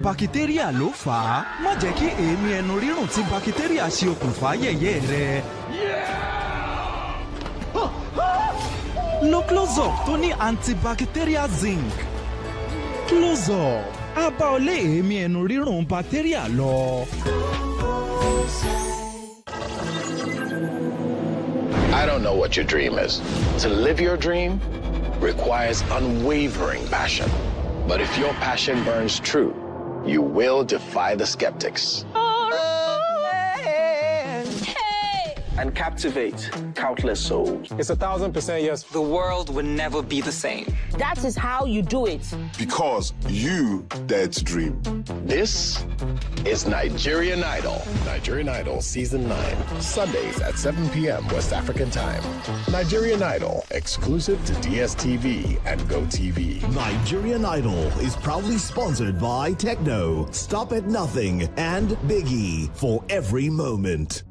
Bakitéríà ló fà á. Má jẹ́ kí èémí ẹnu rírùn tí bakitéríà ṣe okùnfà yẹ̀yẹ́ rẹ. Lo Close-Up tó ní antibacterial zinc. Close-Up á bá ọ lé èémí ẹnu rírùn bacteria lọ. I don't know what your dream is. To live your dream requires unwavering passion. But if your passion burns true, you will defy the skeptics. And captivate countless souls. It's 1,000% yes. The world will never be the same. That is how you do it. Because you dare to dream. This is Nigerian Idol. Nigerian Idol Season 9. Sundays at 7 p.m. West African Time. Nigerian Idol, exclusive to DSTV and GoTV. Nigerian Idol is proudly sponsored by Techno, Stop at Nothing, and Biggie for every moment.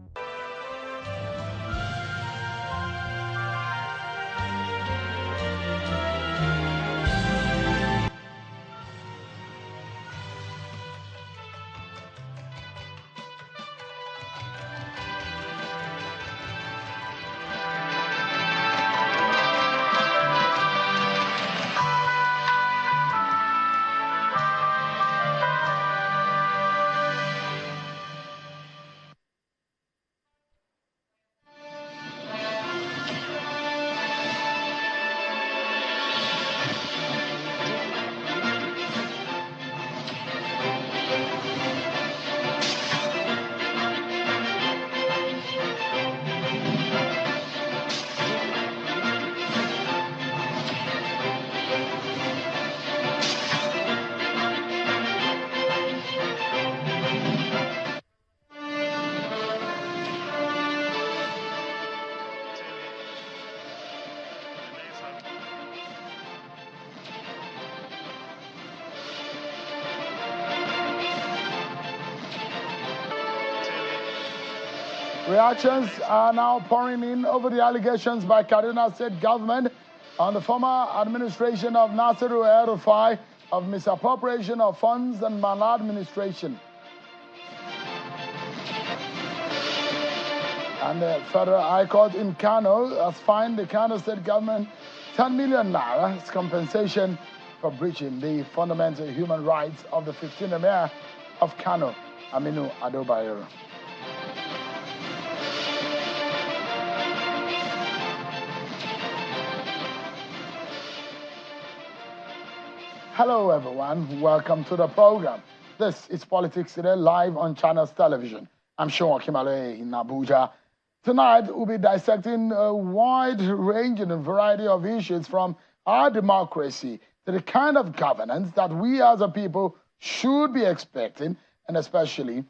Reactions are now pouring in over the allegations by Kaduna State government on the former administration of Nasiru El-Rufai of misappropriation of funds and maladministration. And the Federal High Court in Kano has fined the Kano State government 10 million naira as compensation for breaching the fundamental human rights of the 15th Mayor of Kano, Aminu Ado Bayero. Hello everyone, welcome to the program. This is Politics Today live on Channels Television. I'm Sean Kimale in Abuja. Tonight we'll be dissecting a wide-ranging variety of issues from our democracy to the kind of governance that we as a people should be expecting, and especially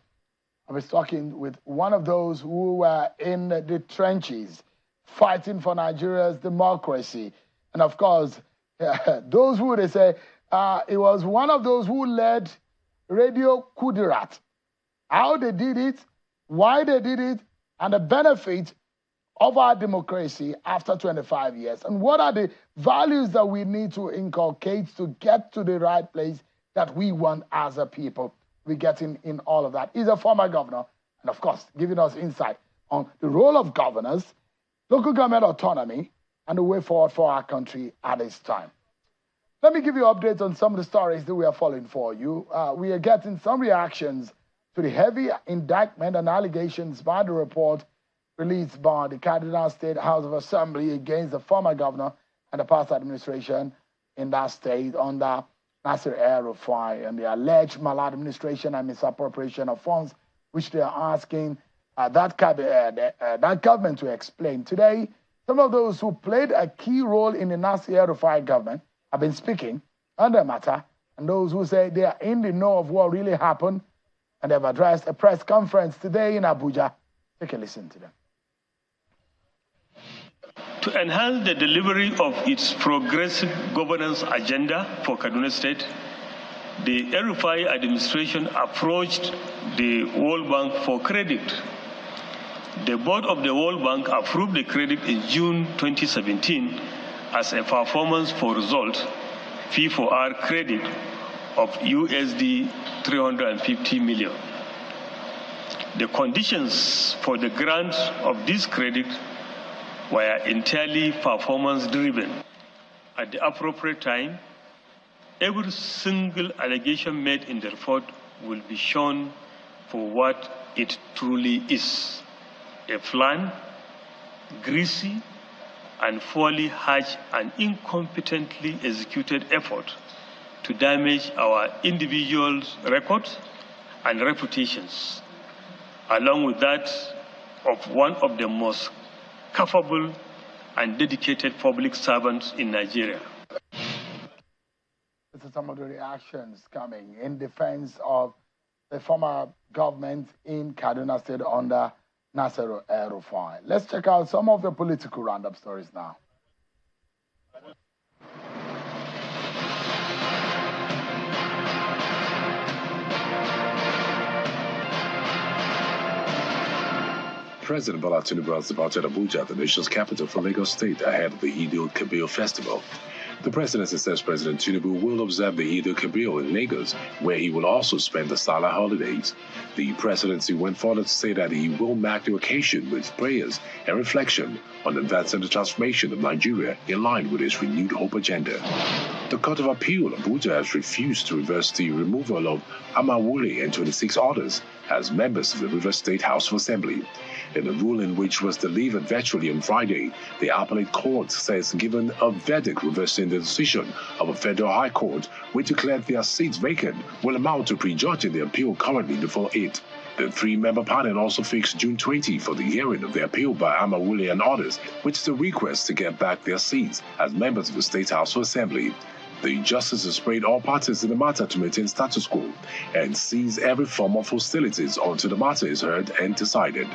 I was talking with one of those who were in the trenches fighting for Nigeria's democracy. And of course, those who they say, it was one of those who led Radio Kudirat. How they did it, why they did it, and the benefit of our democracy after 25 years. And what are the values that we need to inculcate to get to the right place that we want as a people. We're getting in all of that. He's a former governor, and of course, giving us insight on the role of governors, local government autonomy, and the way forward for our country at this time. Let me give you updates on some of the stories that we are following for you. We are getting some reactions to the heavy indictment and allegations by the report released by the Kaduna State House of Assembly against the former governor and the past administration in that state under Nasir El-Rufai and the alleged maladministration and misappropriation of funds, which they are asking that government to explain. Today, some of those who played a key role in the Nasir El-Rufai government have been speaking on the matter, and those who say they are in the know of what really happened, and they've addressed a press conference today in Abuja. Take a listen to them. To enhance the delivery of its progressive governance agenda for Kaduna State, the El-Rufai administration approached the World Bank for credit. The board of the World Bank approved the credit in June 2017 as a performance for result, P4R credit, of USD 350 million. The conditions for the grant of this credit were entirely performance-driven. At the appropriate time, every single allegation made in the report will be shown for what it truly is: a plan, greasy, and poorly hatched and incompetently executed effort to damage our individuals' records and reputations, along with that of one of the most capable and dedicated public servants in Nigeria. This is some of the reactions coming in defense of the former government in Kaduna State under Nasiru El-Rufai. Let's check out some of the political roundup stories now. President Bola Tinubu has departed Abuja, the nation's capital, for Lagos State ahead of the Eid-ul-Kabir festival. The presidency says President Tinubu will observe the Eid-ul-Kabir in Lagos, where he will also spend the Salah holidays. The presidency went further to say that he will mark the occasion with prayers and reflection on advancing the transformation of Nigeria in line with his renewed hope agenda. The Court of Appeal, Abuja, has refused to reverse the removal of Amawule and 26 others as members of the Rivers State House of Assembly. In a ruling which was delivered virtually on Friday, the appellate court says given a verdict reversing the decision of a federal high court which declared their seats vacant will amount to prejudging the appeal currently before it. The three-member panel also fixed June 20 for the hearing of the appeal by Amawule and others, which is a request to get back their seats as members of the State House of Assembly. The justices prayed all parties in the matter to maintain status quo and seize every form of hostilities until the matter is heard and decided.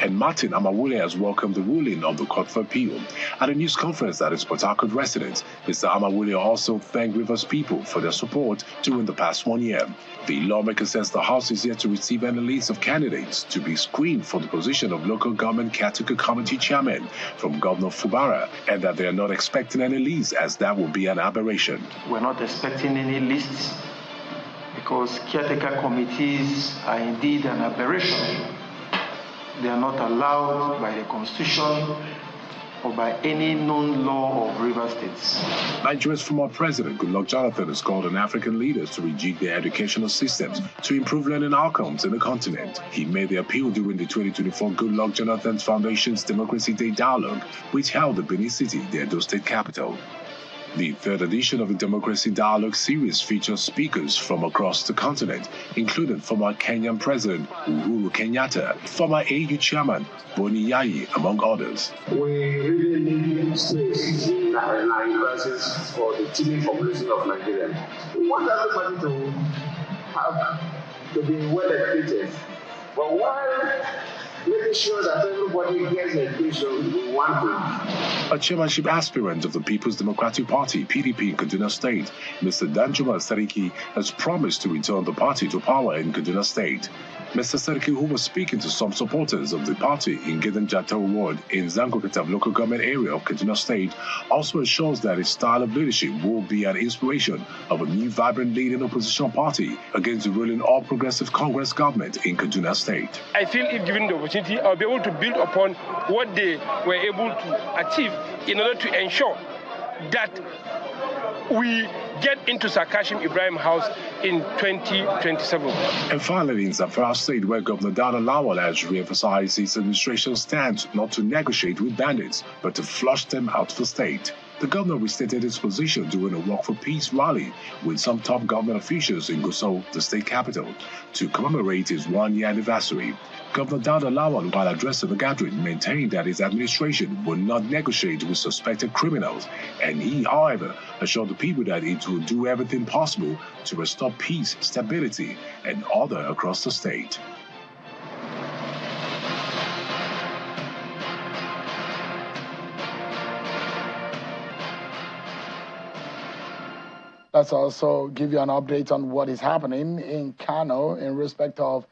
And Martin Amawule has welcomed the ruling of the Court of Appeal. At a news conference at his Port Harcourt residence, Mr. Amawule also thanked Rivers people for their support during the past 1 year. The lawmaker says the House is yet to receive any list of candidates to be screened for the position of local government caretaker committee chairman from Governor Fubara, and that they are not expecting any list as that would be an aberration. We're not expecting any lists because caretaker committees are indeed an aberration. They are not allowed by the Constitution or by any known law of river states. Nigeria's former president, Goodluck Jonathan, has called on African leaders to rejig their educational systems to improve learning outcomes in the continent. He made the appeal during the 2024 Goodluck Jonathan Foundation's Democracy Day Dialogue, which held in Benin City, the Edo State capital. The third edition of the Democracy Dialogue series features speakers from across the continent, including former Kenyan President Uhuru Kenyatta, former AU Chairman Boni Yayi, among others. We really need space in our universities for the teeming population of Nigeria. We want everybody to be well educated, but while making sure that everybody gets education, we want to. A chairmanship aspirant of the People's Democratic Party, PDP, in Kaduna State, Mr. Danjuma Sariki, has promised to return the party to power in Kaduna State. Mr. Sariki, who was speaking to some supporters of the party in Gidan Jata Ward in Zangokatav local government area of Kaduna State, also assures that his style of leadership will be an inspiration of a new vibrant leading opposition party against the ruling All Progressive Congress government in Kaduna State. I feel if given the opportunity, I'll be able to build upon what they were able to achieve in order to ensure that we get into Sir Kashim Ibrahim House in 2027. And finally, in Zamfara State, where Governor Dada Lawal has re-emphasized his administration's stance not to negotiate with bandits, but to flush them out of the state. The governor restated his position during a Walk for Peace rally with some top government officials in Gusau, the state capital, to commemorate his one-year anniversary. Governor Dada Lawal, while addressing the gathering, maintained that his administration would not negotiate with suspected criminals, and he, however, assured the people that it will do everything possible to restore peace, stability, and order across the state. Let's also give you an update on what is happening in Kano in respect of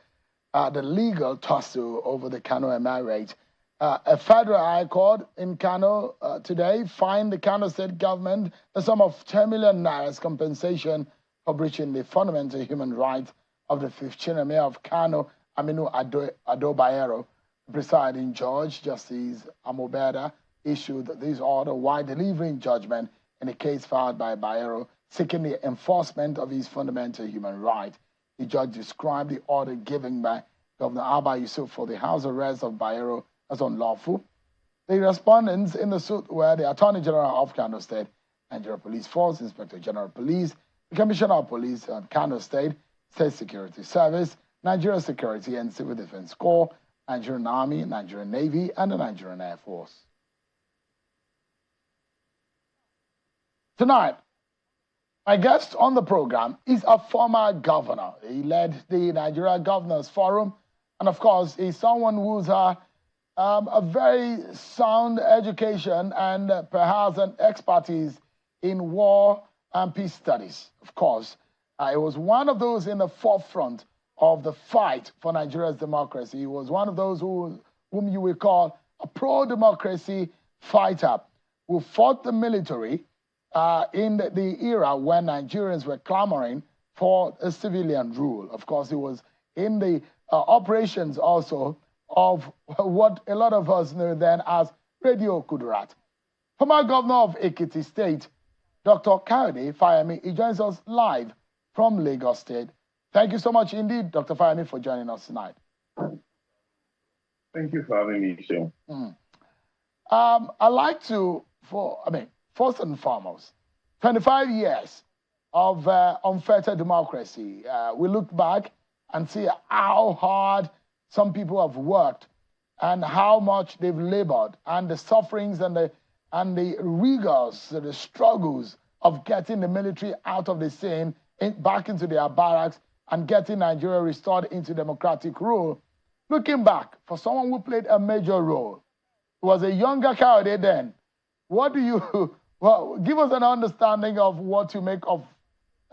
the legal tussle over the Kano Emirate. A federal high court in Kano today fined the Kano state government a sum of 10 million naira compensation for breaching the fundamental human rights of the 15th Mayor of Kano, Aminu Ado Bayero. The presiding judge, Justice Amobeda, issued this order while delivering judgment in a case filed by Bayero seeking the enforcement of his fundamental human rights. The judge described the order given by Governor Abba Yusuf for the house arrest of Bayero as unlawful. The respondents in the suit were the Attorney General of Kano State, Nigeria Police Force, Inspector General of Police, the Commissioner of Police of Kano State, State Security Service, Nigeria Security and Civil Defense Corps, Nigerian Army, Nigerian Navy, and the Nigerian Air Force. Tonight, my guest on the program is a former governor. He led the Nigeria Governors Forum, and of course, he's someone who's a very sound education and perhaps an expertise in war and peace studies. Of course, he was one of those in the forefront of the fight for Nigeria's democracy. He was one of those whom you will call a pro-democracy fighter who fought the military in the era when Nigerians were clamoring for a civilian rule. Of course, he was in the operations also of what a lot of us knew then as Radio Kudurat. Former Governor of Ekiti State, Dr. Kayode Fayemi, he joins us live from Lagos State. Thank you so much indeed, Dr. Fayemi, for joining us tonight. Thank you for having me, Sean. I'd like to, first and foremost, 25 years of unfettered democracy. We look back and see how hard some people have worked and how much they've labored and the sufferings and the rigors, the struggles of getting the military out of the scene, back into their barracks and getting Nigeria restored into democratic rule. Looking back, for someone who played a major role, who was a younger Kayode then, what do you, well, give us an understanding of what you make of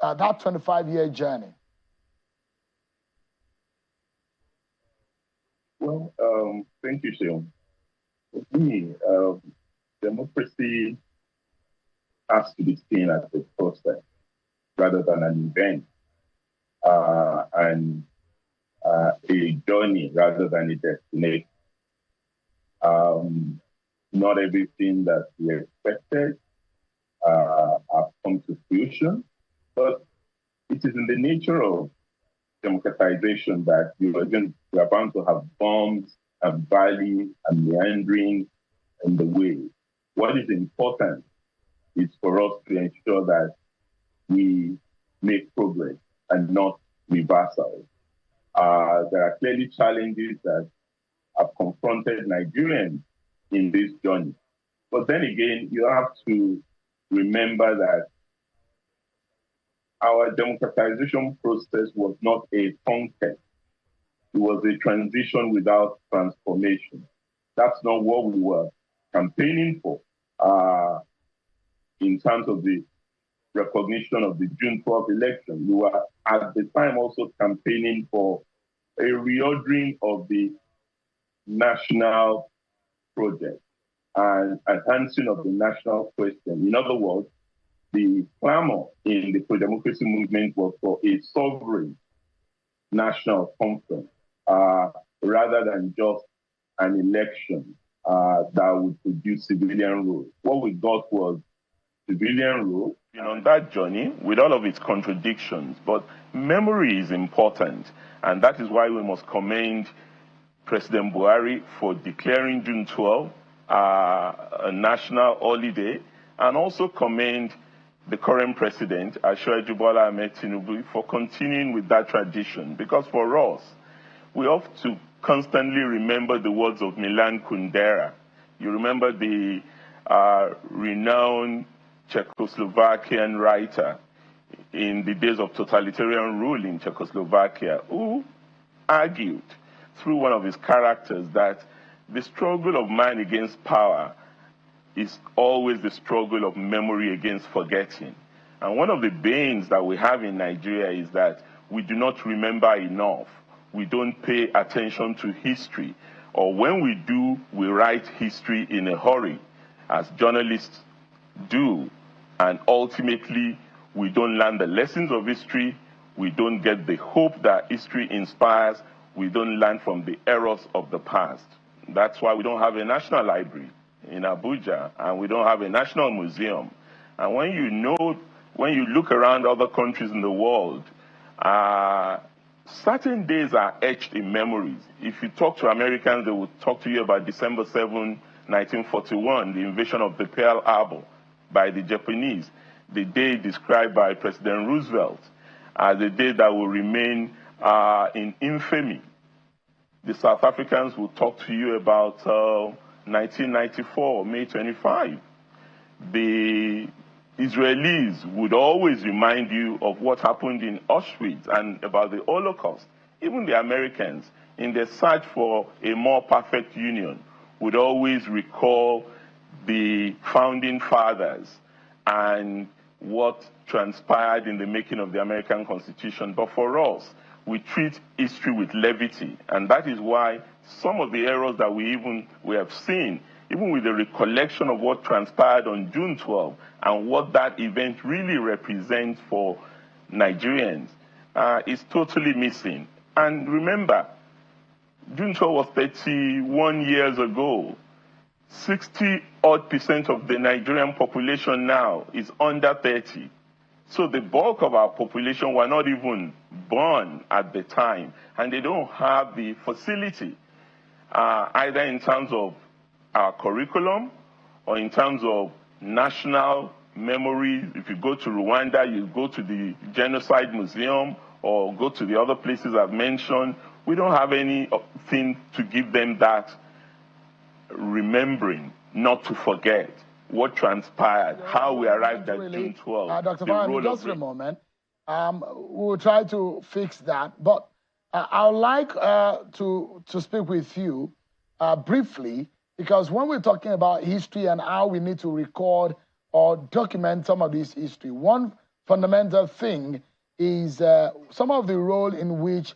that 25-year journey. Well, thank you, Sean. For me, democracy has to be seen as a process rather than an event, and a journey rather than a destination. Not everything that we expected have come to fruition, but it is in the nature of democratization that we are bound to have bumps and valleys and meandering in the way. What is important is for us to ensure that we make progress and not reversal. There are clearly challenges that have confronted Nigerians in this journey. But then again, you have to remember that our democratization process was not a conquest. It was a transition without transformation. That's not what we were campaigning for in terms of the recognition of the June 12th election. We were at the time also campaigning for a reordering of the national project and enhancing of the national question. In other words, the clamor in the pro-democracy movement was for a sovereign national conference rather than just an election that would produce civilian rule. What we got was civilian rule. On that journey, with all of its contradictions, but memory is important, and that is why we must commend President Buhari for declaring June 12 a national holiday, and also commend the current president, Asiwaju Bola Ahmed Tinubu, for continuing with that tradition. Because for us, we have to constantly remember the words of Milan Kundera. You remember the renowned Czechoslovakian writer in the days of totalitarian rule in Czechoslovakia, who argued through one of his characters that the struggle of man against power is always the struggle of memory against forgetting. And one of the banes that we have in Nigeria is that we do not remember enough. We don't pay attention to history. Or when we do, we write history in a hurry, as journalists do. And ultimately, we don't learn the lessons of history, we don't get the hope that history inspires, we don't learn from the errors of the past. That's why we don't have a national library in Abuja, and we don't have a national museum. And when you look around other countries in the world, certain days are etched in memories. If you talk to Americans, they will talk to you about December 7, 1941, the invasion of the Pearl Harbor by the Japanese, the day described by President Roosevelt as a day that will remain in infamy. The South Africans will talk to you about 1994, May 25. The Israelis would always remind you of what happened in Auschwitz and about the Holocaust. Even the Americans, in their search for a more perfect union, would always recall the founding fathers and what transpired in the making of the American Constitution. But for us, we treat history with levity, and that is why some of the errors that we have seen, even with the recollection of what transpired on June 12 and what that event really represents for Nigerians, is totally missing. And remember, June 12 was 31 years ago. 60% of the Nigerian population now is under 30. So the bulk of our population were not even born at the time, and they don't have the facility, either in terms of our curriculum or in terms of national memory. If you go to Rwanda, you go to the Genocide Museum or go to the other places I've mentioned. We don't have anything to give them that remembering, not to forget what transpired, how we arrived at June 12. Dr. Fayemi, just for a moment. We'll try to fix that. But I would like to speak with you briefly, because when we're talking about history and how we need to record or document some of this history, one fundamental thing is some of the role in which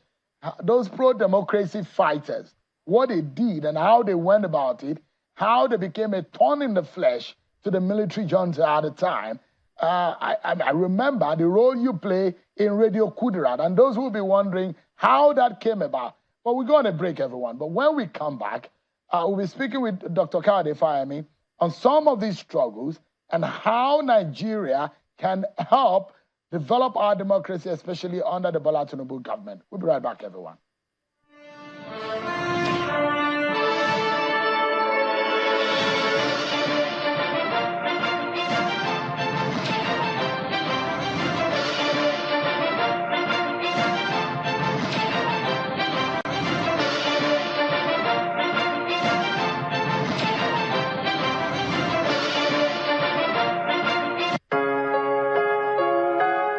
those pro-democracy fighters, what they did and how they went about it, how they became a thorn in the flesh to the military junta at the time. I remember the role you play in Radio Kudirat, and those who will be wondering how that came about. But we're going to break, everyone. But when we come back, we'll be speaking with Dr. Fayemi on some of these struggles and how Nigeria can help develop our democracy, especially under the Bola Tinubu government. We'll be right back, everyone.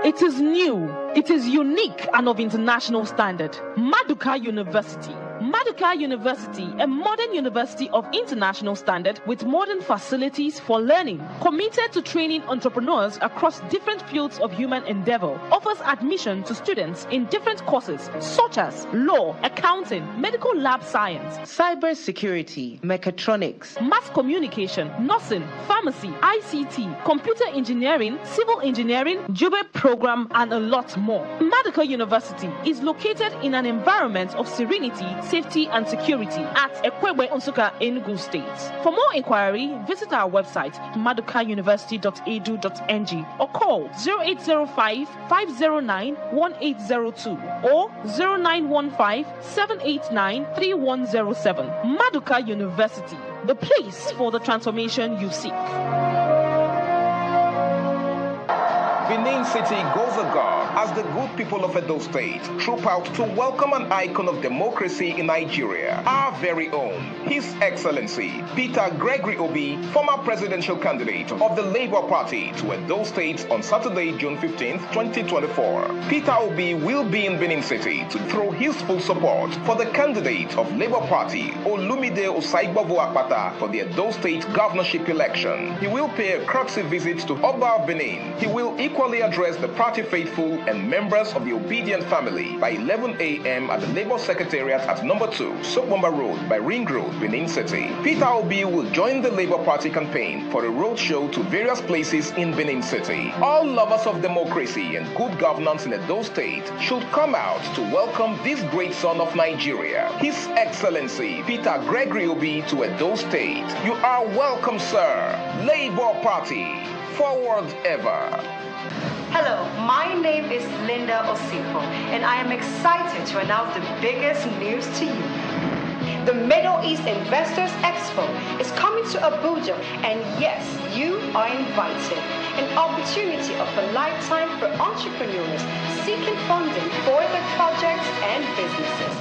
It is new, it is unique and of international standard. Maduka University. Maduka University, a modern university of international standard with modern facilities for learning, committed to training entrepreneurs across different fields of human endeavor, offers admission to students in different courses such as law, accounting, medical lab science, cybersecurity, mechatronics, mass communication, nursing, pharmacy, ICT, computer engineering, civil engineering, JUBE program, and a lot more. Maduka University is located in an environment of serenity, safety and security at Ekwebe Nsukka, Enugu State. For more inquiry, visit our website madukauniversity.edu.ng or call 0805-509-1802 or 0915-789-3107. Maduka University, the place for the transformation you seek. Benin City goes agar as the good people of Edo State troop out to welcome an icon of democracy in Nigeria, our very own, His Excellency Peter Gregory Obi, former presidential candidate of the Labour Party to Edo State on Saturday, June 15, 2024. Peter Obi will be in Benin City to throw his full support for the candidate of Labour Party, Olumide Osaigbovo Akpata, for the Edo State governorship election. He will pay a courtesy visit to Oba of Benin. He will equally address the party faithful and members of the obedient family by 11 a.m. at the Labour Secretariat at number 2, Sokwamba Road by Ring Road, Benin City. Peter Obi will join the Labour Party campaign for a roadshow to various places in Benin City. All lovers of democracy and good governance in Edo State should come out to welcome this great son of Nigeria, His Excellency Peter Gregory Obi, to Edo State. You are welcome, sir. Labour Party, forward ever. Hello, my name is Linda Osifo, and I am excited to announce the biggest news to you. The Middle East Investors Expo is coming to Abuja, and yes, you are invited. An opportunity of a lifetime for entrepreneurs seeking funding for their projects and businesses.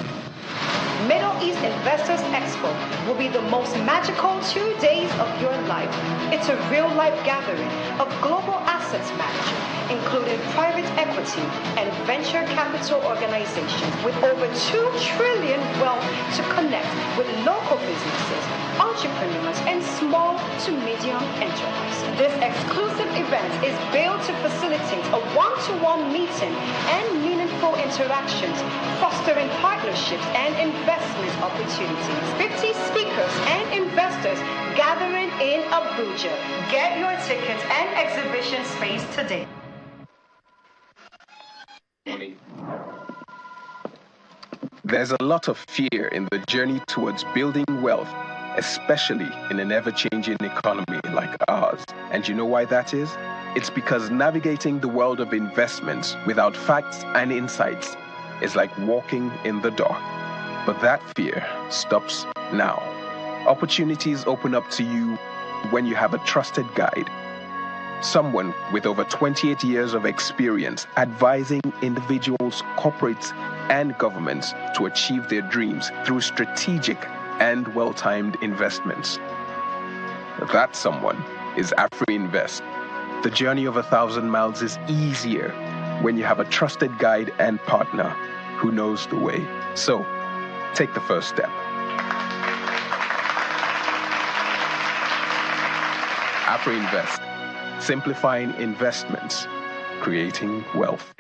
Middle East Investors Expo will be the most magical 2 days of your life. It's a real-life gathering of global assets managers, including private equity and venture capital organizations with over 2 trillion wealth to connect with local businesses, entrepreneurs, and small to medium enterprises. This exclusive event is built to facilitate a one-to-one meeting and meaningful interactions, fostering partnerships and investment opportunities. 50 speakers and investors gathering in Abuja. Get your tickets and exhibition space today. There's a lot of fear in the journey towards building wealth, especially in an ever-changing economy like ours. And you know why that is? It's because navigating the world of investments without facts and insights is like walking in the dark. But that fear stops now. Opportunities open up to you when you have a trusted guide. Someone with over 28 years of experience advising individuals, corporates, and governments to achieve their dreams through strategic and well-timed investments. That someone is AfriInvest. The journey of 1,000 miles is easier when you have a trusted guide and partner who knows the way. So, take the first step. AfriInvest, simplifying investments, creating wealth.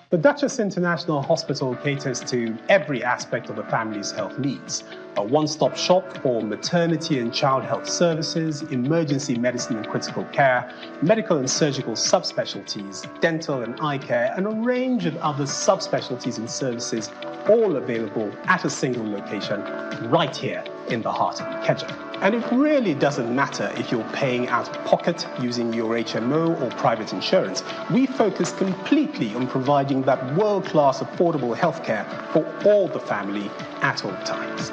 The Duchess International Hospital caters to every aspect of the family's health needs. A one-stop shop for maternity and child health services, emergency medicine and critical care, medical and surgical subspecialties, dental and eye care, and a range of other subspecialties and services, all available at a single location right here in the heart of Ikeja. And it really doesn't matter if you're paying out of pocket using your HMO or private insurance. We focus completely on providing that world-class affordable healthcare for all the family at all times.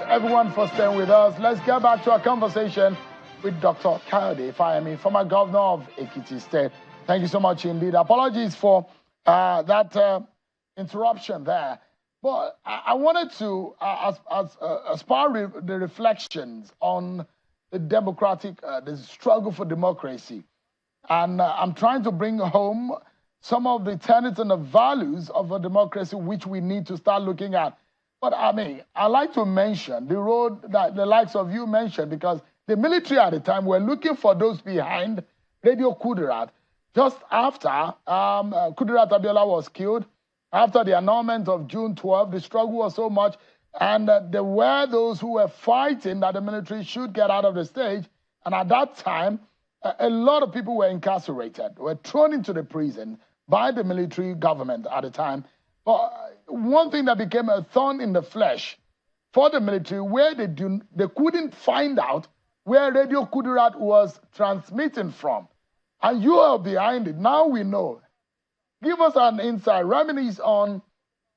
Everyone for staying with us. Let's get back to our conversation with Dr. Fayemi, former governor of Ekiti State. Thank you so much indeed. Apologies for that interruption there. But I wanted to aspire the reflections on the democratic, the struggle for democracy. And I'm trying to bring home some of the tenets and the values of a democracy which we need to start looking at. But I mean, I like to mention the road that the likes of you mentioned, because the military at the time were looking for those behind Radio Kudirat. Just after Kudirat Abiola was killed, after the annulment of June 12, the struggle was so much, and there were those who were fighting that the military should get out of the stage. And at that time, a lot of people were incarcerated, were thrown into the prison by the military government at the time. But one thing that became a thorn in the flesh for the military, where they couldn't find out where Radio Kudirat was transmitting from. And you are behind it. Now we know. Give us an insight, reminisce on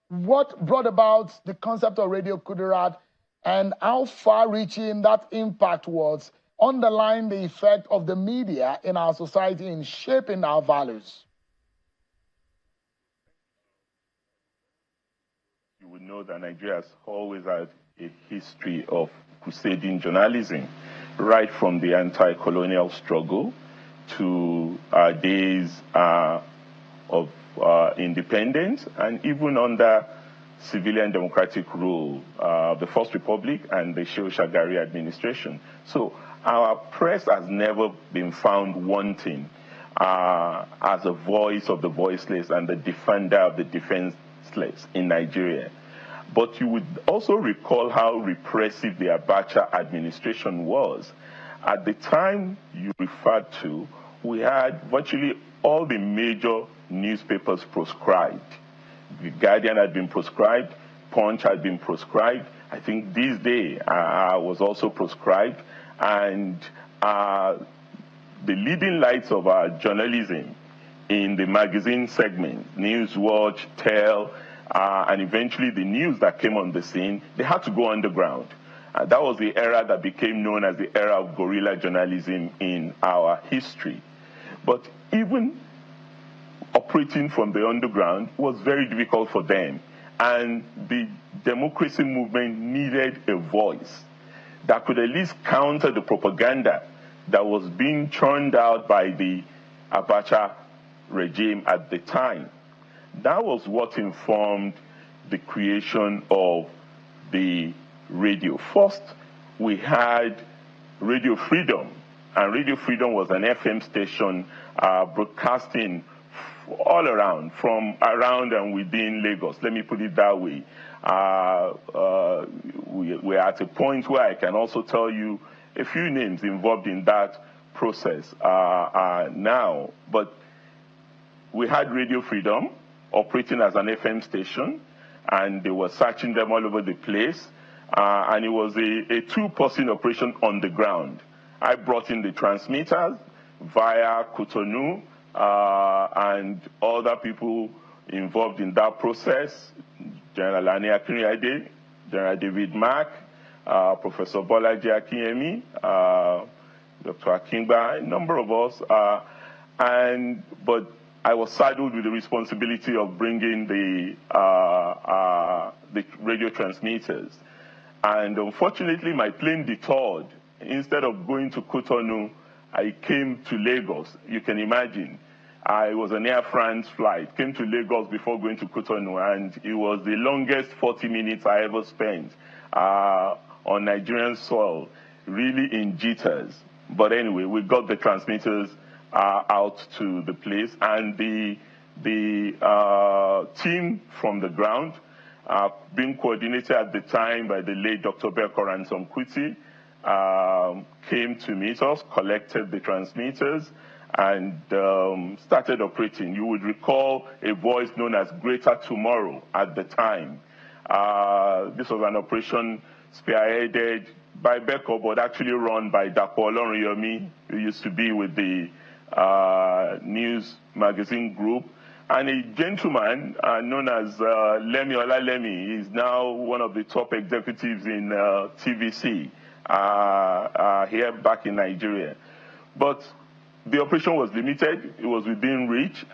what brought about the concept of Radio Kudirat and how far-reaching that impact was, underlying the effect of the media in our society in shaping our values. You would know that Nigeria has always had a history of crusading journalism, right from the anti-colonial struggle to our days of independence, and even under civilian democratic rule, the First Republic and the Shehu Shagari administration. So our press has never been found wanting as a voice of the voiceless and the defender of the defenseless in Nigeria. But you would also recall how repressive the Abacha administration was. At the time you referred to, we had virtually all the major newspapers proscribed. The Guardian had been proscribed, Punch had been proscribed, I think This Day was also proscribed, and the leading lights of our journalism in the magazine segment, Newswatch, Tell, and eventually the news that came on the scene, they had to go underground. That was the era that became known as the era of guerrilla journalism in our history. But even operating from the underground was very difficult for them. And the democracy movement needed a voice that could at least counter the propaganda that was being churned out by the Abacha regime at the time. That was what informed the creation of the radio. First, we had Radio Freedom, and Radio Freedom was an FM station broadcasting all around, from around and within Lagos. Let me put it that way. We're at a point where I can also tell you a few names involved in that process now. But we had Radio Freedom operating as an FM station, and they were searching them all over the place. And it was a two-person operation on the ground. I brought in the transmitters via Cotonou, and other people involved in that process, General Ani Akinrade, General David Mack, Professor Bolaji Akinyemi, Dr. Akingba, a number of us. But I was saddled with the responsibility of bringing the radio transmitters. And unfortunately, my plane detoured. Instead of going to Cotonou, I came to Lagos. You can imagine. I was an Air France flight, came to Lagos before going to Cotonou, and it was the longest 40 minutes I ever spent on Nigerian soil, really in jitters. But anyway, we got the transmitters out to the place, and the team from the ground, being coordinated at the time by the late Dr. Belko Ransom Kuti, came to meet us, collected the transmitters, and started operating. You would recall a voice known as Greater Tomorrow at the time. This was an operation spearheaded by Belko, but actually run by Dapo Olorunyomi, who used to be with the news magazine group, and a gentleman known as Lemi Olalemi. He's now one of the top executives in TVC here back in Nigeria. But the operation was limited. It was within reach,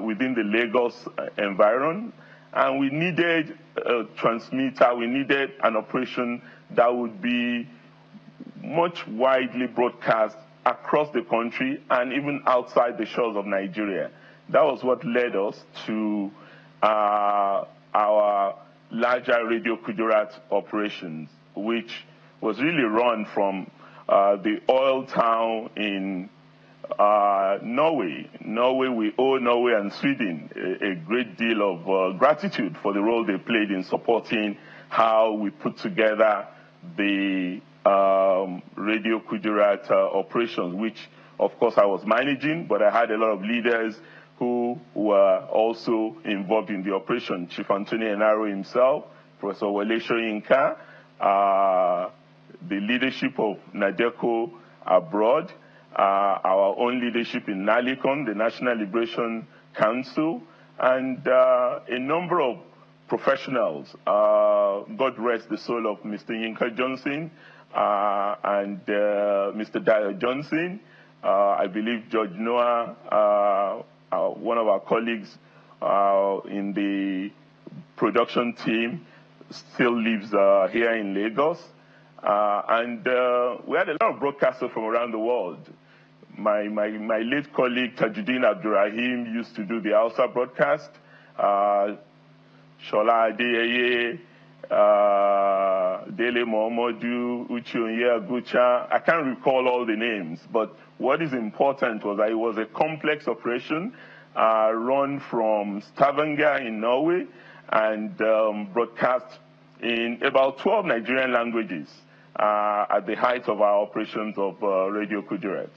within the Lagos environment, and we needed a transmitter. We needed an operation that would be much widely broadcast across the country and even outside the shores of Nigeria. That was what led us to our larger Radio Kudirat operations, which was really run from the oil town in Norway. We owe Norway and Sweden a great deal of gratitude for the role they played in supporting how we put together the Radio Kudirat operations, which of course I was managing, but I had a lot of leaders who were also involved in the operation. Chief Anthony Enaro himself, Professor Wale Soyinka, the leadership of NADECO abroad, our own leadership in NALICON, the National Liberation Council, and a number of professionals. God rest the soul of Mr. Yinka Johnson and Mr. Dio Johnson. I believe George Noah, one of our colleagues in the production team, still lives here in Lagos. And we had a lot of broadcasters from around the world. My late colleague Tajuddin Abdurrahim used to do the Hausa broadcast. Shola Adeyeye, Dele Mohamodu, Uchionye Agucha. I can't recall all the names, but what is important was that it was a complex operation run from Stavanger in Norway and broadcast in about 12 Nigerian languages at the height of our operations of Radio Kudirat.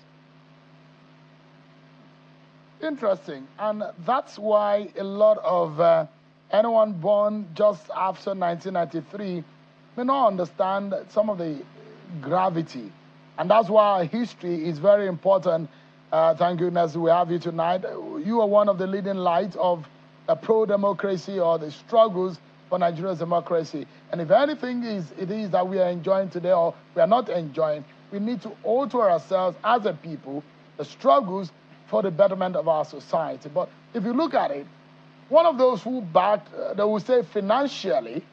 Interesting, and that's why a lot of anyone born just after 1993 may not understand some of the gravity, and that's why history is very important. Thank goodness we have you tonight. You are one of the leading lights of pro-democracy or the struggles for Nigeria's democracy. And if anything it is that we are enjoying today or we are not enjoying, we need to alter ourselves as a people, the struggles for the betterment of our society. But if you look at it, one of those who backed, they will say financially,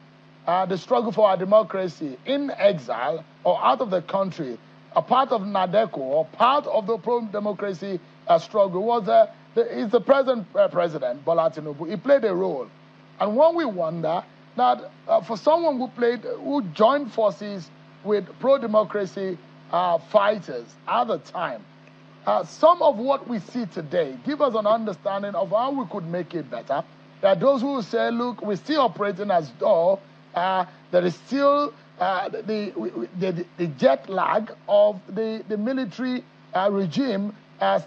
the struggle for our democracy in exile or out of the country, a part of NADECO or part of the pro-democracy struggle was the present president, Bola Tinubu. He played a role. And when we wonder that for someone who joined forces with pro-democracy fighters at the time, some of what we see today give us an understanding of how we could make it better. There are those who say, look, we're still operating as though there is still the jet lag of the military regime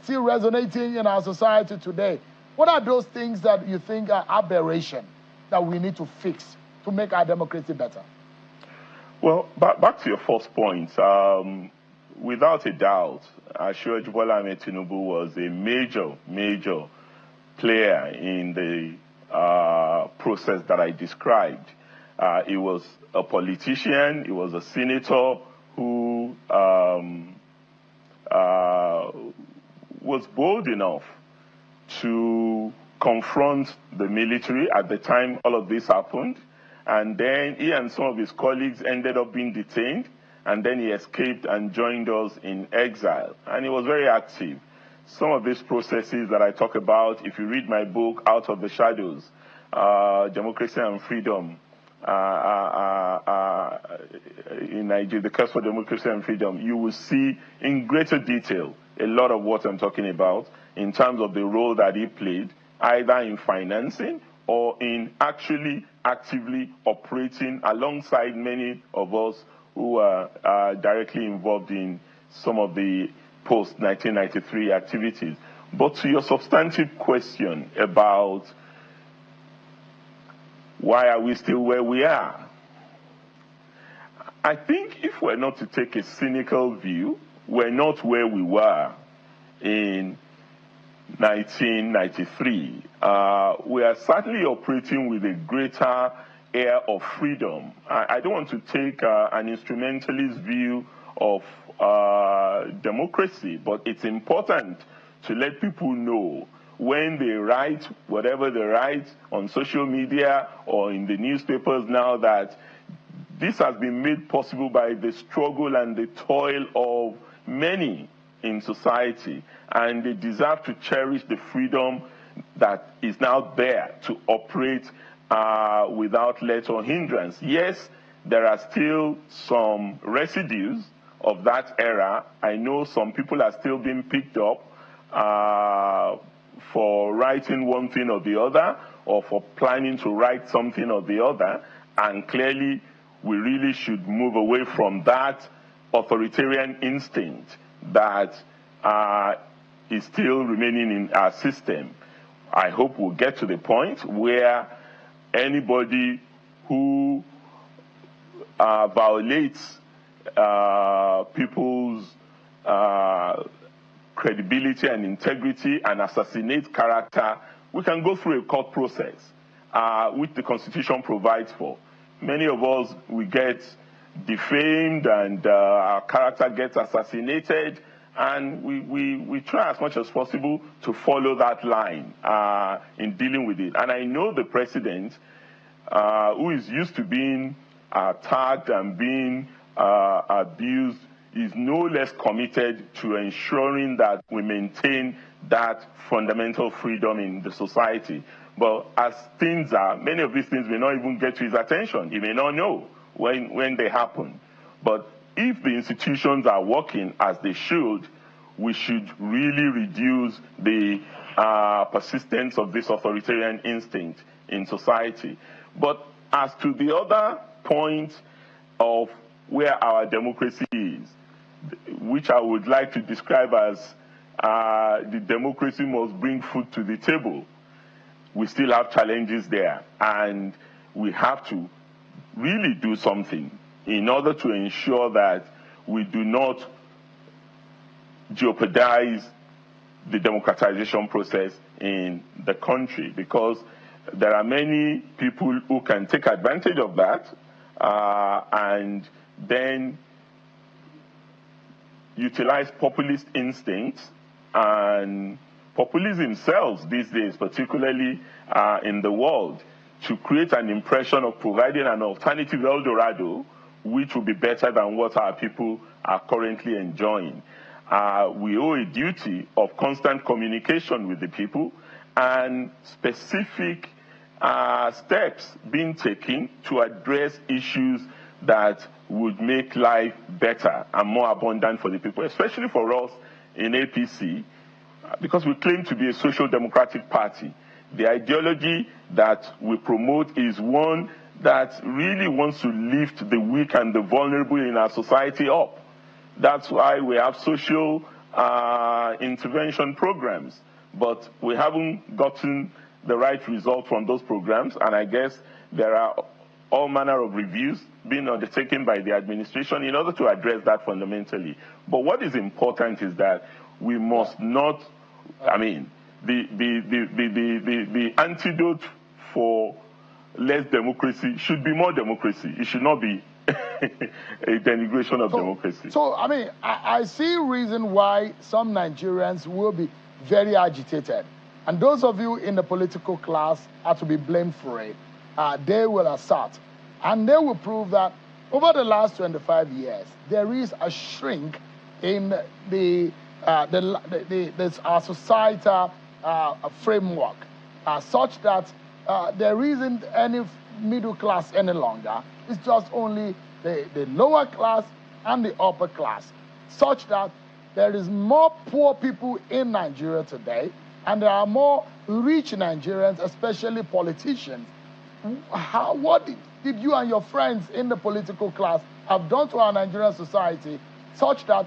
still resonating in our society today. What are those things that you think are aberration that we need to fix to make our democracy better? Well, back to your first point. Without a doubt, Asiwaju Bola Ahmed Tinubu was a major player in the process that I described. He was a politician, he was a senator who was bold enough to confront the military at the time all of this happened. And then he and some of his colleagues ended up being detained. And then he escaped and joined us in exile. And he was very active. Some of these processes that I talk about, if you read my book, Out of the Shadows, Democracy and Freedom, in Nigeria, the Quest for Democracy and Freedom, you will see in greater detail a lot of what I'm talking about in terms of the role that he played, either in financing or in actually actively operating alongside many of us who are directly involved in some of the post-1993 activities. But to your substantive question about why are we still where we are, I think if we're not to take a cynical view, we're not where we were in 1993. We are certainly operating with a greater air of freedom. I don't want to take an instrumentalist view of democracy, but it's important to let people know when they write whatever they write on social media or in the newspapers now that this has been made possible by the struggle and the toil of many in society, and they deserve to cherish the freedom that is now there to operate without let or hindrance. Yes, there are still some residues of that era. I know some people are still being picked up for writing one thing or the other, or for planning to write something or the other, and clearly we really should move away from that authoritarian instinct that is still remaining in our system. I hope we'll get to the point where anybody who violates people's credibility and integrity and assassinate character, we can go through a court process, which the Constitution provides for. Many of us, we get defamed and our character gets assassinated, and we try as much as possible to follow that line in dealing with it. And I know the president, who is used to being attacked and being abused, is no less committed to ensuring that we maintain that fundamental freedom in the society. But as things are, many of these things may not even get to his attention. He may not know when they happen. But if the institutions are working as they should, we should really reduce the persistence of this authoritarian instinct in society. But as to the other point of where our democracy is, which I would like to describe as the democracy must bring food to the table, we still have challenges there, and we have to really do something in order to ensure that we do not jeopardize the democratization process in the country, because there are many people who can take advantage of that and then utilize populist instincts and populism sells these days, particularly in the world, to create an impression of providing an alternative El Dorado, which will be better than what our people are currently enjoying. We owe a duty of constant communication with the people and specific steps being taken to address issues that would make life better and more abundant for the people, especially for us in APC, because we claim to be a social democratic party. The ideology that we promote is one that really wants to lift the weak and the vulnerable in our society up. That's why we have social intervention programs, but we haven't gotten the right result from those programs, and I guess there are all manner of reviews being undertaken by the administration in order to address that fundamentally. But what is important is that we must not, I mean, the antidote for less democracy should be more democracy. It should not be a denigration of democracy. So, I mean, I see reason why some Nigerians will be very agitated. And those of you in the political class are to be blamed for it. They will assert. And they will prove that over the last 25 years, there is a shrink in our societal framework, such that there isn't any middle class any longer. It's just only the lower class and the upper class, such that there is more poor people in Nigeria today, and there are more rich Nigerians, especially politicians. What did you and your friends in the political class have done to our Nigerian society, such that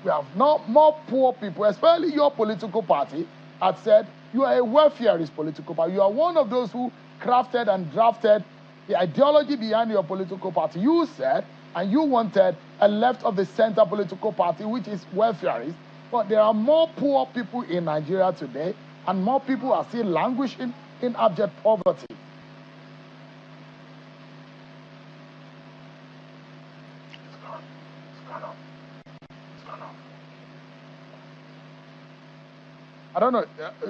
we have more poor people, especially your political party, had said you are a welfareist political party. You are one of those who crafted and drafted the ideology behind your political party. You said, and you wanted a left of the center political party, which is welfareist. But there are more poor people in Nigeria today, and more people are still languishing in abject poverty. I don't know.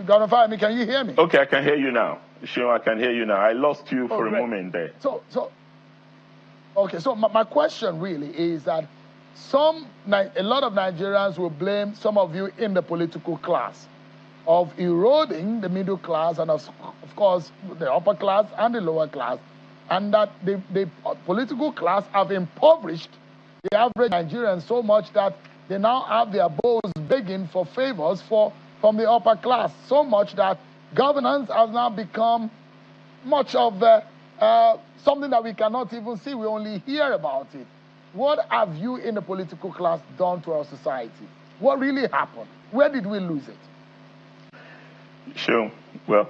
Governor Fayemi, can you hear me? Okay, I can hear you now. Sure, I can hear you now. I lost you for a moment there. So my question really is that a lot of Nigerians will blame some of you in the political class of eroding the middle class and of course the upper class and the lower class, and that the political class have impoverished the average Nigerian so much that they now have their bowls begging for favors from the upper class, so much that governance has now become much of something that we cannot even see. We only hear about it. What have you in the political class done to our society? What really happened? Where did we lose it? Sure. Well,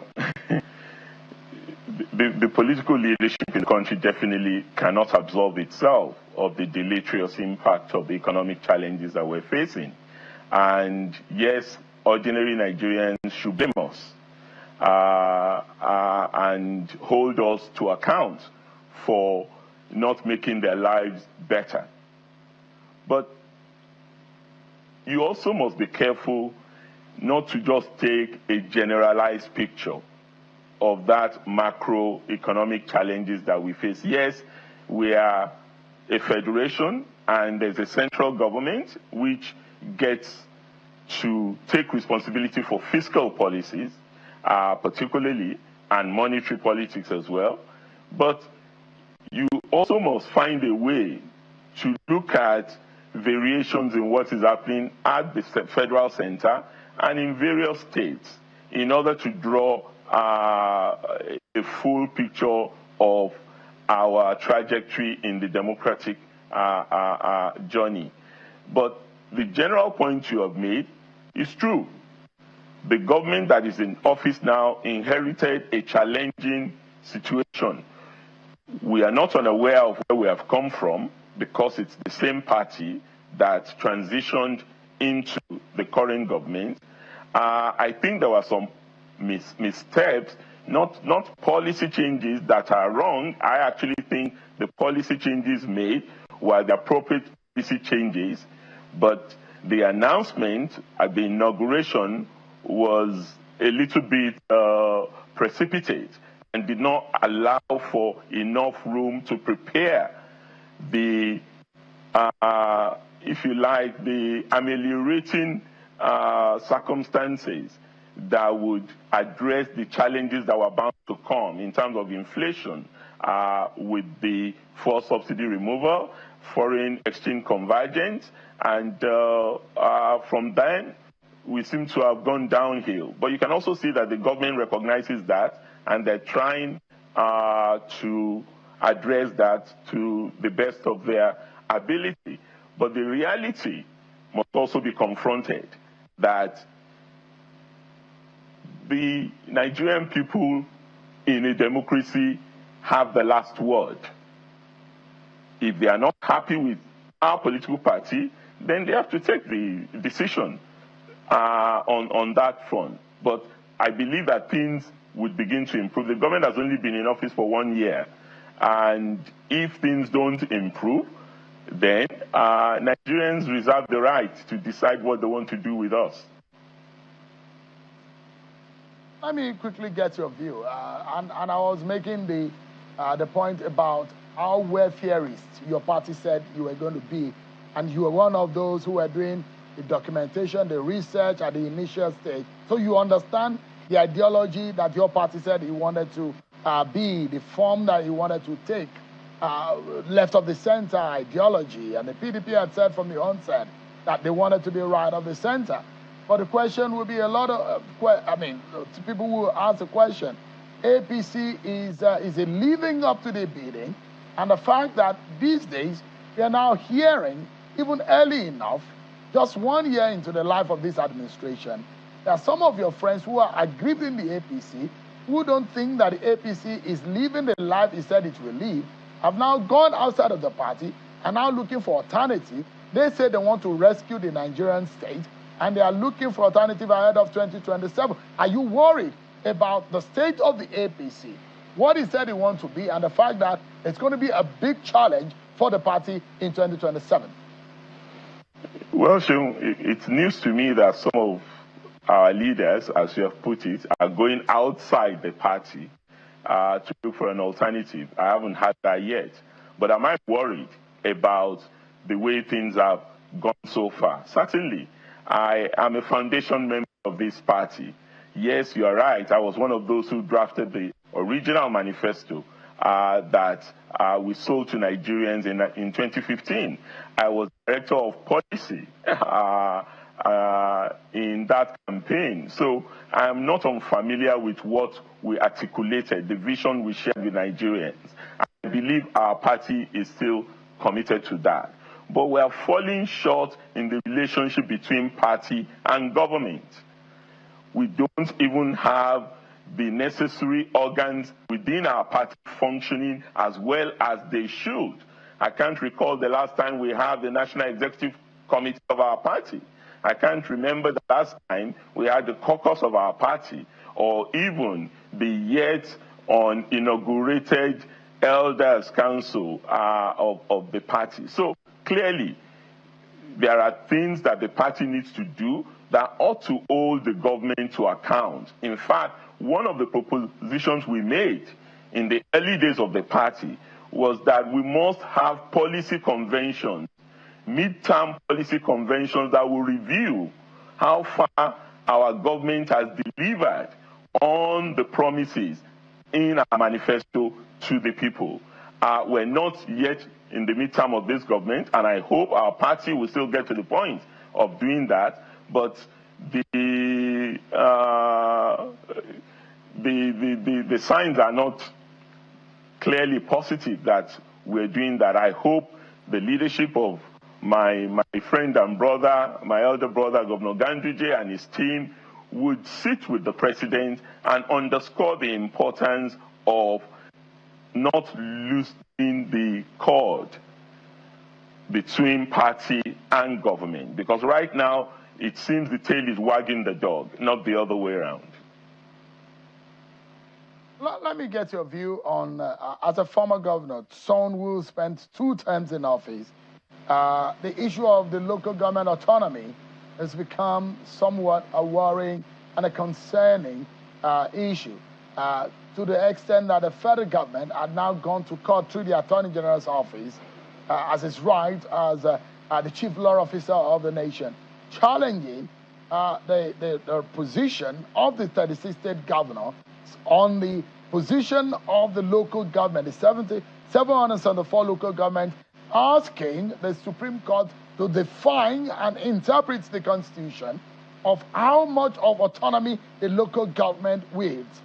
the political leadership in the country definitely cannot absolve itself of the deleterious impact of the economic challenges that we're facing. And yes, ordinary Nigerians should blame us and hold us to account for not making their lives better. But you also must be careful not to just take a generalized picture of that macroeconomic challenges that we face. Yes, we are a federation and there's a central government which gets to take responsibility for fiscal policies, particularly, and monetary politics as well. But you also must find a way to look at variations in what is happening at the federal center and in various states in order to draw a full picture of our trajectory in the democratic journey. But the general point you have made is true. The government that is in office now inherited a challenging situation. We are not unaware of where we have come from because it's the same party that transitioned into the current government. I think there were some missteps, not policy changes that are wrong. I actually think the policy changes made were the appropriate policy changes, but the announcement at the inauguration was a little bit precipitate and did not allow for enough room to prepare the, if you like, the ameliorating circumstances that would address the challenges that were bound to come in terms of inflation with the fuel subsidy removal, foreign exchange convergence, and from then we seem to have gone downhill. But you can also see that the government recognizes that and they're trying to address that to the best of their ability. But the reality must also be confronted that the Nigerian people in a democracy have the last word. If they are not happy with our political party, then they have to take the decision on that front. But I believe that things would begin to improve. The government has only been in office for 1 year. And if things don't improve, then Nigerians reserve the right to decide what they want to do with us. Let me quickly get your view. And I was making the point about how welfareist your party said you were going to be. And you were one of those who were doing the documentation, the research at the initial stage. So you understand the ideology that your party said he wanted to be, the form that he wanted to take, left of the center ideology. And the PDP had said from the onset that they wanted to be right of the center. But the question will be a lot of, people will ask the question, APC is it living up to the bidding? And the fact that these days we are now hearing, even early enough, just 1 year into the life of this administration, there are some of your friends who are aggrieved in the APC, who don't think that the APC is living the life it said it will live, have now gone outside of the party and now looking for alternative. They say they want to rescue the Nigerian state, and they are looking for alternative ahead of 2027. Are you worried about the state of the APC, what he said he wants to be, and the fact that it's going to be a big challenge for the party in 2027? Well, Seun, it's news to me that some of our leaders, as you have put it, are going outside the party to look for an alternative. I haven't had that yet. But am I worried about the way things have gone so far? Certainly. I am a foundation member of this party. Yes, you are right. I was one of those who drafted the original manifesto that we sold to Nigerians in 2015. I was director of policy in that campaign. So I am not unfamiliar with what we articulated, the vision we shared with Nigerians. I believe our party is still committed to that. But we are falling short in the relationship between party and government. We don't even have the necessary organs within our party functioning as well as they should. I can't recall the last time we had the National Executive Committee of our party. I can't remember the last time we had the caucus of our party, or even the yet uninaugurated Elders Council of the party. So clearly, there are things that the party needs to do that ought to hold the government to account. In fact, one of the propositions we made in the early days of the party was that we must have policy conventions, midterm policy conventions that will review how far our government has delivered on the promises in our manifesto to the people. We're not yet in the midterm of this government, and I hope our party will still get to the point of doing that, but the signs are not clearly positive that we're doing that. I hope the leadership of my friend and brother, my elder brother, Governor Ganduje, and his team would sit with the president and underscore the importance of not losing the cord between party and government. Because right now, it seems the tail is wagging the dog, not the other way around. Let me get your view on, as a former governor, someone who spent 2 terms in office, the issue of the local government autonomy has become somewhat a worrying and a concerning issue, to the extent that the federal government had now gone to court through the Attorney General's office, as is right, as the chief law officer of the nation, challenging the position of the 36 state governors on the position of the local government, the 774 local government, asking the Supreme Court to define and interpret the Constitution of how much of autonomy the local government wields.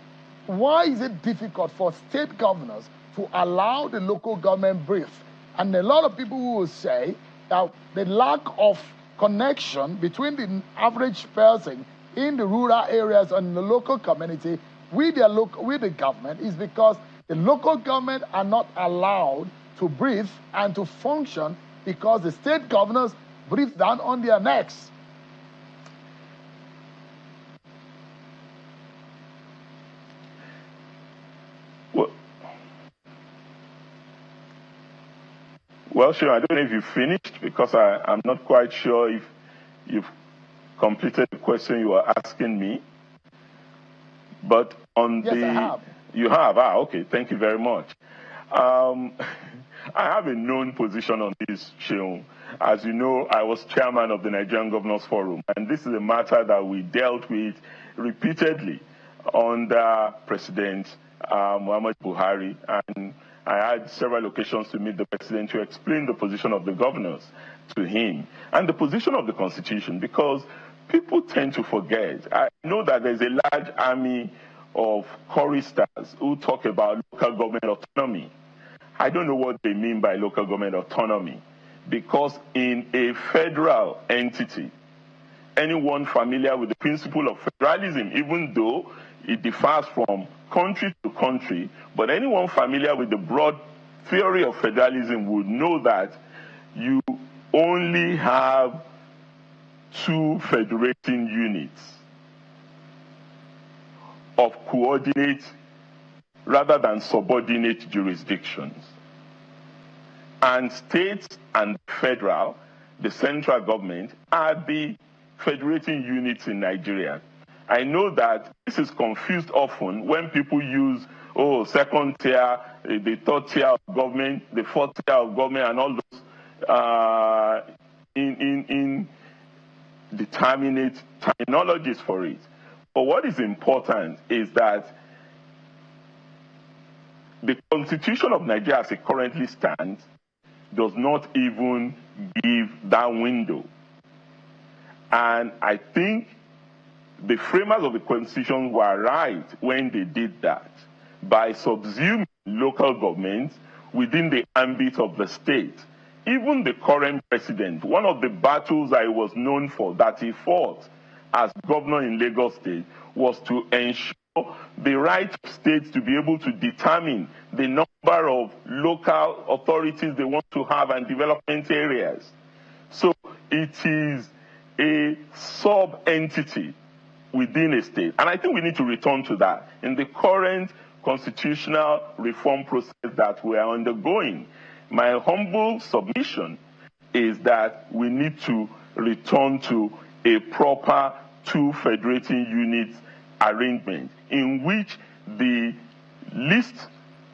Why is it difficult for state governors to allow the local government brief? And a lot of people will say that the lack of connection between the average person in the rural areas and the local community with the government is because the local government are not allowed to breathe and to function because the state governors breathe down on their necks. Well, sure, I don't know if you finished, because I'm not quite sure if you've completed the question you were asking me. But on yes, I have. You have? Okay, thank you very much. I have a known position on this, Sheung. As you know, I was chairman of the Nigerian Governors Forum, and this is a matter that we dealt with repeatedly under President Muhammad Buhari, and I had several occasions to meet the president to explain the position of the governors to him and the position of the Constitution, because people tend to forget. I know that there's a large army of choristers who talk about local government autonomy. I don't know what they mean by local government autonomy, because in a federal entity, anyone familiar with the principle of federalism, even though it differs from country to country, but anyone familiar with the broad theory of federalism would know that you only have 2 federating units of coordinate rather than subordinate jurisdictions. And states and federal, the central government, are the federating units in Nigeria. I know that this is confused often when people use, second tier, the third tier of government, the fourth tier of government, and all those indeterminate terminologies for it. But what is important is that the Constitution of Nigeria, as it currently stands, does not even give that window. And I think the framers of the Constitution were right when they did that, by subsuming local governments within the ambit of the state. Even the current president, one of the battles I was known for that he fought as governor in Lagos State was to ensure the right of states to be able to determine the number of local authorities they want to have and development areas. So it is a sub-entity within a state. And I think we need to return to that. In the current constitutional reform process that we are undergoing, my humble submission is that we need to return to a proper two federating units arrangement in which the list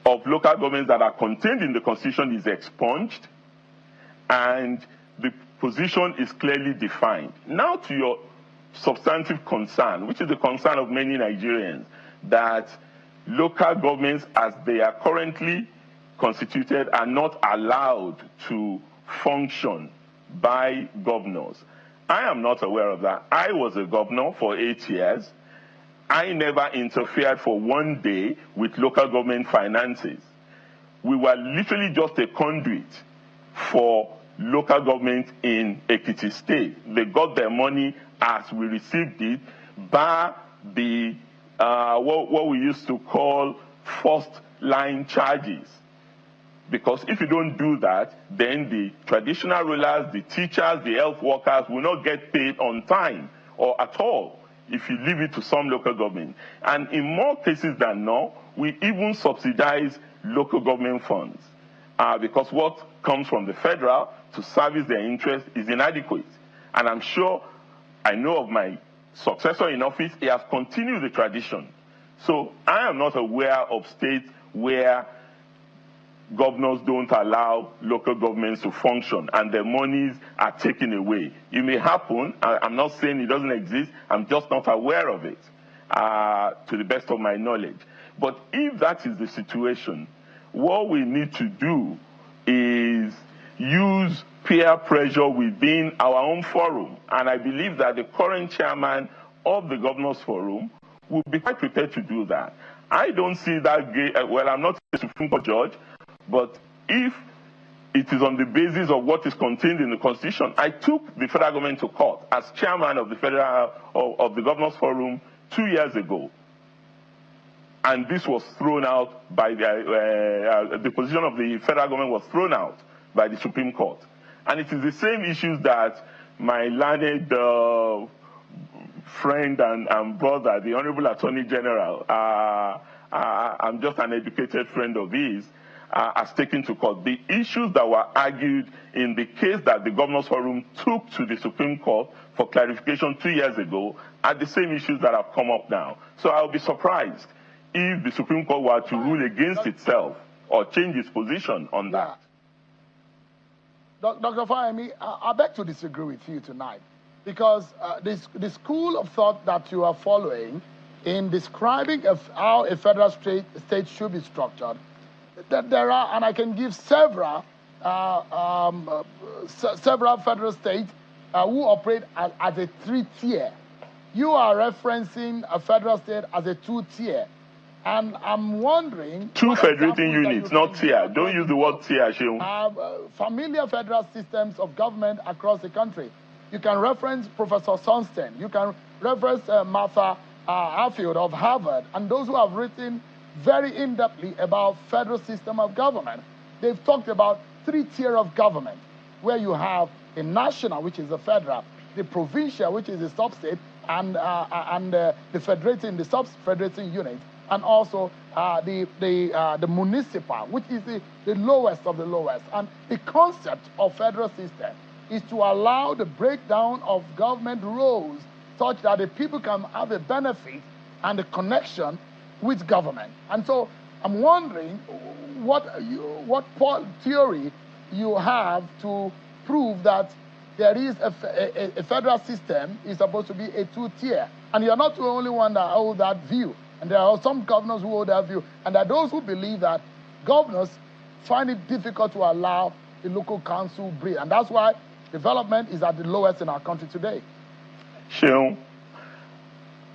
of local governments that are contained in the Constitution is expunged and the position is clearly defined. Now to your substantive concern, which is the concern of many Nigerians, that local governments as they are currently constituted are not allowed to function by governors. I am not aware of that. I was a governor for 8 years. I never interfered for one day with local government finances. We were literally just a conduit for local government in Ekiti State. They got their money as we received it, bar the what we used to call first line charges. Because if you don't do that, then the traditional rulers, the teachers, the health workers will not get paid on time or at all if you leave it to some local government. And in more cases than not, we even subsidize local government funds because what comes from the federal to service their interest is inadequate. And I'm sure, I know of my successor in office, he has continued the tradition. So I am not aware of states where governors don't allow local governments to function and their monies are taken away. It may happen. I'm not saying it doesn't exist. I'm just not aware of it to the best of my knowledge. But if that is the situation, what we need to do is use peer pressure within our own forum. And I believe that the current chairman of the Governors Forum will be quite prepared to do that. I don't see that, well, I'm not a Supreme Court judge, but if it is on the basis of what is contained in the Constitution, I took the federal government to court as chairman of the of the Governors Forum 2 years ago. And this was thrown out by the position of the federal government was thrown out by the Supreme Court. And it is the same issues that my learned friend and brother, the Honorable Attorney General, I'm just an educated friend of his, has taken to court. The issues that were argued in the case that the Governors Forum took to the Supreme Court for clarification 2 years ago are the same issues that have come up now. So I'll be surprised if the Supreme Court were to rule against itself or change its position on that. Dr. Fayemi, I beg to disagree with you tonight because the school of thought that you are following in describing how a federal state should be structured, that there are, and I can give several federal states who operate as a three-tier. You are referencing a federal state as a two-tier. And I'm wondering... Two federating units, not tier. Don't use the word tier, Sheung. Familiar federal systems of government across the country. You can reference Professor Sunstein. You can reference Martha Hatfield of Harvard, and those who have written very in-depthly about federal system of government. They've talked about three-tier of government, where you have a national, which is the federal, the provincial, which is the sub-state, and the federating, the sub-federating unit, and also the municipal, which is the lowest of the lowest. And the concept of federal system is to allow the breakdown of government roles such that the people can have a benefit and a connection with government. And so I'm wondering what theory you have to prove that there is a federal system is supposed to be a two-tier. And you're not the only one that holds that view. And there are some governors who hold that view. And there are those who believe that governors find it difficult to allow the local council breathe. And that's why development is at the lowest in our country today. Sheung,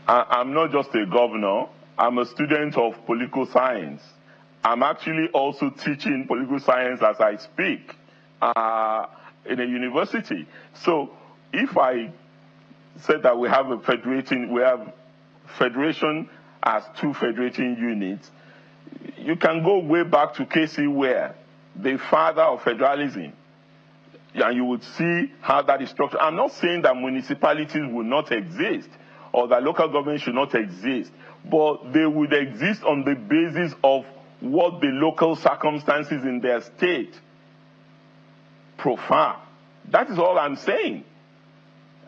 I'm not just a governor. I'm a student of political science. I'm actually also teaching political science as I speak in a university. So if I said that we have federation as two federating units, you can go way back to Casey Ware, the father of federalism, and you would see how that is structured. I'm not saying that municipalities will not exist or that local government should not exist, but they would exist on the basis of what the local circumstances in their state prefer. That is all I'm saying.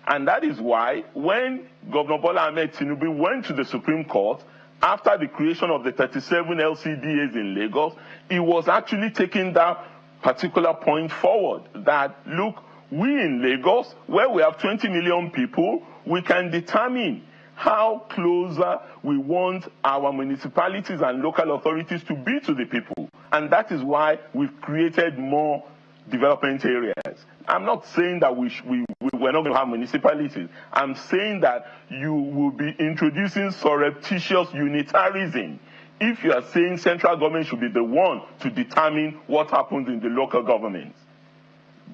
And that is why when Governor Bola Ahmed Tinubu went to the Supreme Court after the creation of the 37 LCDAs in Lagos, he was actually taking that particular point forward, that look, we in Lagos, where we have 20 million people, we can determine how closer we want our municipalities and local authorities to be to the people. And that is why we've created more development areas. I'm not saying that we're not going to have municipalities. I'm saying that you will be introducing surreptitious unitarism if you are saying central government should be the one to determine what happens in the local governments.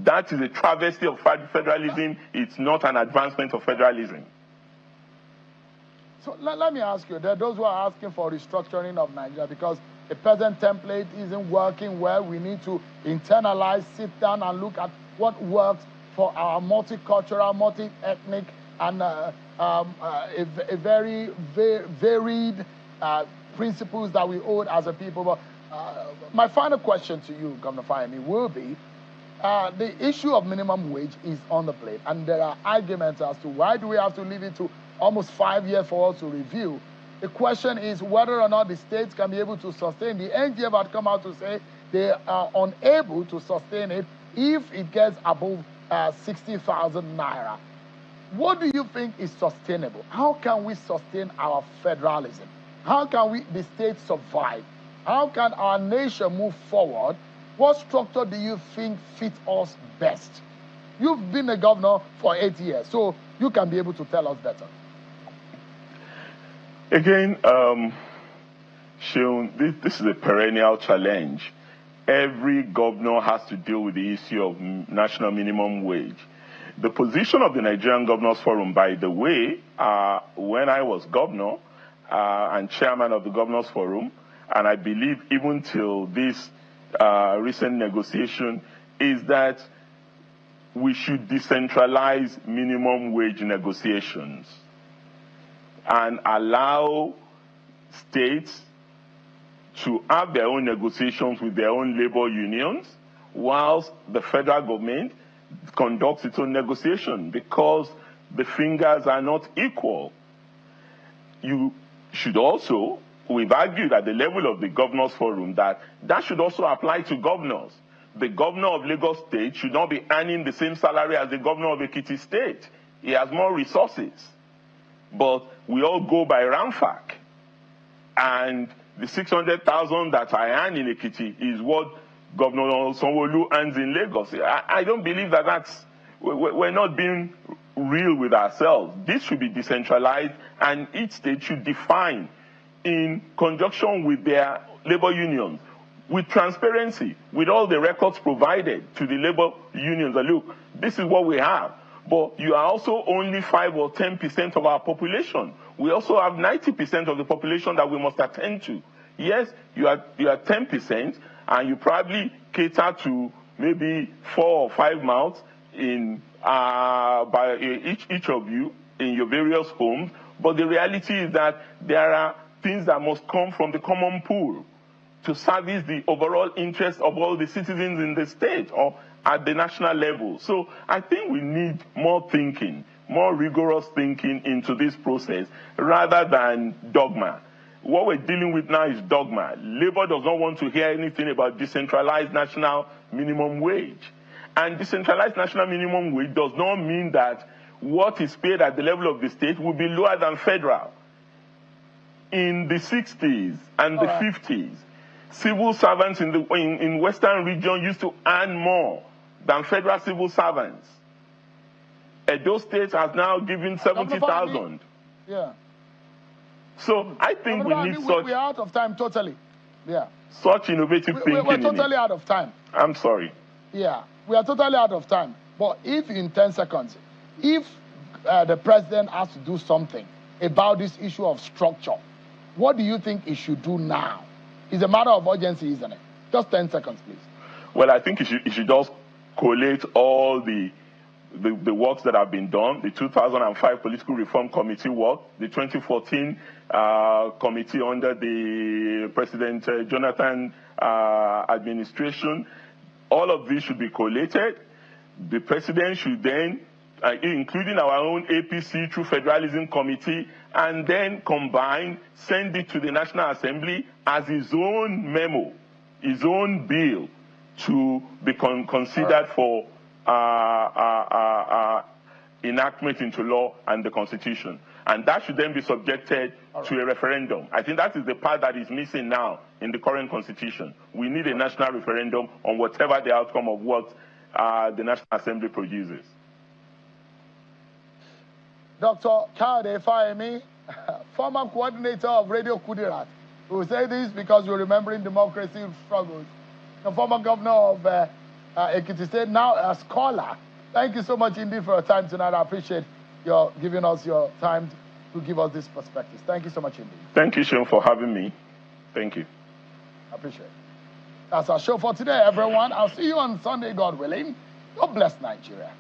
That is a travesty of federalism. It's not an advancement of federalism. So let me ask you, there are those who are asking for restructuring of Nigeria because the present template isn't working well. We need to internalize, sit down and look at what works for our multicultural, multi-ethnic, and a very varied principles that we hold as a people. But my final question to you, Governor Fayemi, will be, the issue of minimum wage is on the plate, and there are arguments as to why do we have to leave it to almost 5 years for us to review. The question is whether or not the states can be able to sustain. The NGF had come out to say they are unable to sustain it if it gets above 60,000 naira. What do you think is sustainable? How can we sustain our federalism? How can the states survive? How can our nation move forward? What structure do you think fits us best? You've been a governor for 8 years, so you can be able to tell us better. Again, Seun, this is a perennial challenge. Every governor has to deal with the issue of national minimum wage. The position of the Nigerian Governors Forum, by the way, when I was governor and chairman of the Governors Forum, and I believe even till this recent negotiation, is that we should decentralize minimum wage negotiations and allow states to have their own negotiations with their own labor unions, whilst the federal government conducts its own negotiation, because the fingers are not equal. You should also, we've argued at the level of the Governors Forum that should also apply to governors. The governor of Lagos State should not be earning the same salary as the governor of Ekiti State. He has more resources. But we all go by Ramfak. And the 600,000 that I earn in Ekiti is what Governor Sanwo-Olu earns in Lagos. I don't believe we're not being real with ourselves. This should be decentralized, and each state should define, in conjunction with their labor unions, with transparency, with all the records provided to the labor unions, that look, this is what we have. But you are also only 5 or 10% of our population. We also have 90% of the population that we must attend to. Yes, you are 10%, and you probably cater to maybe 4 or 5 mouths in by each of you in your various homes. But the reality is that there are things that must come from the common pool to service the overall interest of all the citizens in the state or at the national level. So I think we need more thinking, more rigorous thinking into this process rather than dogma. What we're dealing with now is dogma. Labour does not want to hear anything about decentralized national minimum wage. And decentralized national minimum wage does not mean that what is paid at the level of the state will be lower than federal. In the 60s and the 50s, civil servants in Western region used to earn more than federal civil servants. Edo State has now given 70,000. Yeah. So I think we need such... We're out of time totally. Yeah. Such innovative thinking. We're totally out of time. I'm sorry. Yeah. We are totally out of time. But if in 10 seconds, if the president has to do something about this issue of structure, What do you think he should do now? It's a matter of urgency, isn't it? Just 10 seconds, please. Well, I think he should just collate all the works that have been done, the 2005 Political Reform Committee work, the 2014 committee under the President Jonathan administration. All of these should be collated. The president should then, including our own APC True Federalism Committee, and then combine, send it to the National Assembly as his own memo, his own bill to be considered for enactment into law and the Constitution. And that should then be subjected to a referendum. I think that is the part that is missing now in the current Constitution. We need a national referendum on whatever the outcome of what the National Assembly produces. Dr. Fayemi, former coordinator of Radio Kudirat, who will say this because we're remembering democracy struggles. The former governor of Ekiti State, now a scholar. Thank you so much indeed for your time tonight. I appreciate your giving us your time to give us this perspective. Thank you so much indeed. Thank you, Sean, for having me. Thank you. I appreciate it. That's our show for today, everyone. I'll see you on Sunday, God willing. God bless Nigeria.